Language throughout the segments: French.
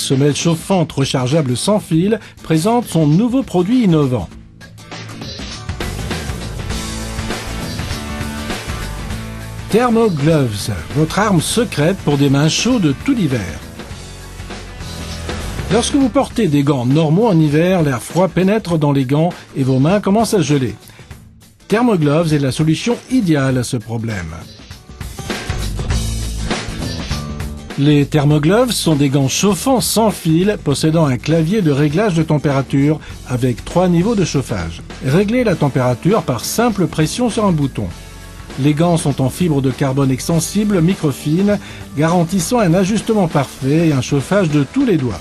semelle chauffante rechargeable sans fil présente son nouveau produit innovant. Thermogloves, votre arme secrète pour des mains chaudes de tout l'hiver. Lorsque vous portez des gants normaux en hiver, l'air froid pénètre dans les gants et vos mains commencent à geler. Thermogloves est la solution idéale à ce problème. Les Thermogloves sont des gants chauffants sans fil possédant un clavier de réglage de température avec 3 niveaux de chauffage. Réglez la température par simple pression sur un bouton. Les gants sont en fibre de carbone extensible microfine, garantissant un ajustement parfait et un chauffage de tous les doigts.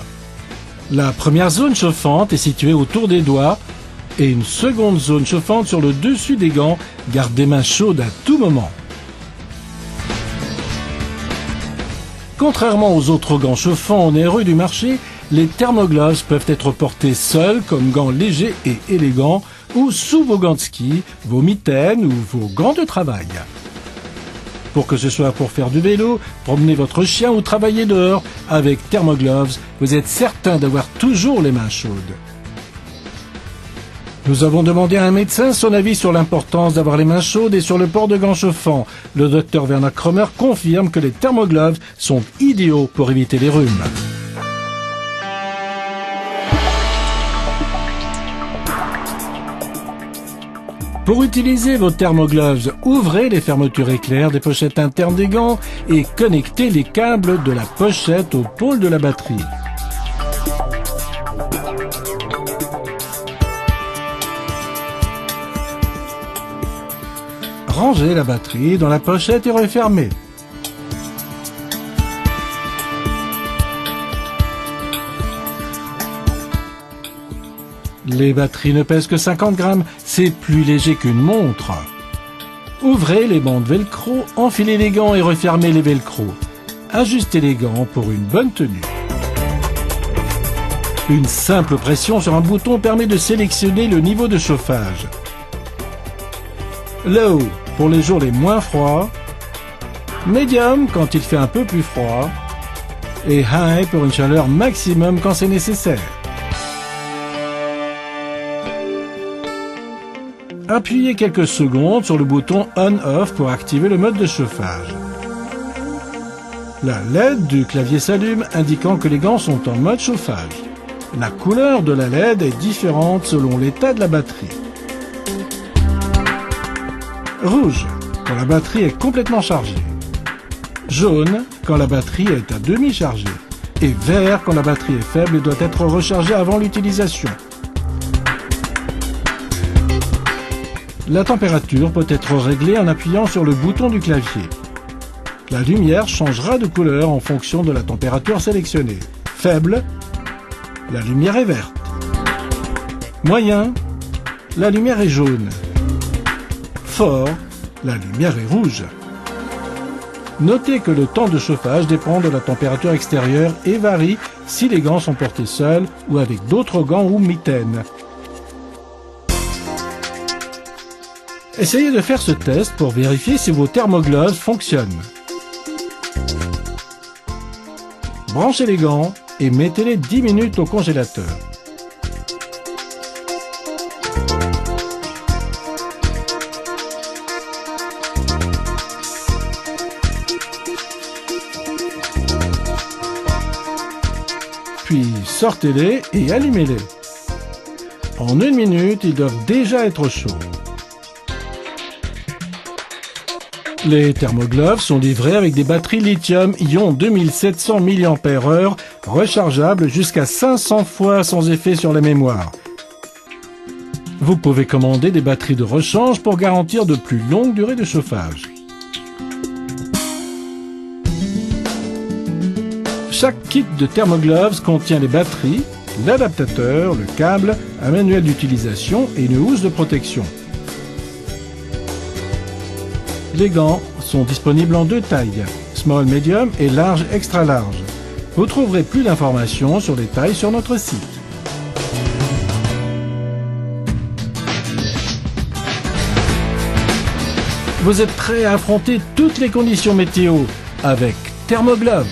La première zone chauffante est située autour des doigts et une seconde zone chauffante sur le dessus des gants garde des mains chaudes à tout moment. Contrairement aux autres gants chauffants onéreux du marché, les Thermogloves peuvent être portés seuls comme gants légers et élégants ou sous vos gants de ski, vos mitaines ou vos gants de travail. Pour que ce soit pour faire du vélo, promener votre chien ou travailler dehors, avec Thermogloves, vous êtes certain d'avoir toujours les mains chaudes. Nous avons demandé à un médecin son avis sur l'importance d'avoir les mains chaudes et sur le port de gants chauffants. Le Dr Werner Kromer confirme que les Thermogloves sont idéaux pour éviter les rhumes. Pour utiliser vos Thermogloves, ouvrez les fermetures éclair des pochettes internes des gants et connectez les câbles de la pochette au pôle de la batterie. Rangez la batterie dans la pochette et refermez. Les batteries ne pèsent que 50 grammes, c'est plus léger qu'une montre. Ouvrez les bandes velcro, enfilez les gants et refermez les velcro. Ajustez les gants pour une bonne tenue. Une simple pression sur un bouton permet de sélectionner le niveau de chauffage. Low pour les jours les moins froids, Medium quand il fait un peu plus froid, et High pour une chaleur maximum quand c'est nécessaire. Appuyez quelques secondes sur le bouton On-Off pour activer le mode de chauffage. La LED du clavier s'allume, indiquant que les gants sont en mode chauffage. La couleur de la LED est différente selon l'état de la batterie. Rouge, quand la batterie est complètement chargée. Jaune, quand la batterie est à demi chargée. Et vert, quand la batterie est faible et doit être rechargée avant l'utilisation. La température peut être réglée en appuyant sur le bouton du clavier. La lumière changera de couleur en fonction de la température sélectionnée. Faible, la lumière est verte. Moyen, la lumière est jaune. Fort, la lumière est rouge. Notez que le temps de chauffage dépend de la température extérieure et varie si les gants sont portés seuls ou avec d'autres gants ou mitaines. Essayez de faire ce test pour vérifier si vos Thermogloves fonctionnent. Branchez les gants et mettez-les 10 minutes au congélateur. Puis sortez-les et allumez-les. En 1 minute, ils doivent déjà être chauds. Les Thermogloves sont livrés avec des batteries lithium-ion 2700 mAh rechargeables jusqu'à 500 fois sans effet sur la mémoire. Vous pouvez commander des batteries de rechange pour garantir de plus longues durées de chauffage. Chaque kit de Thermogloves contient les batteries, l'adaptateur, le câble, un manuel d'utilisation et une housse de protection. Les gants sont disponibles en 2 tailles, small medium et large extra large. Vous trouverez plus d'informations sur les tailles sur notre site. Vous êtes prêts à affronter toutes les conditions météo avec Thermogloves.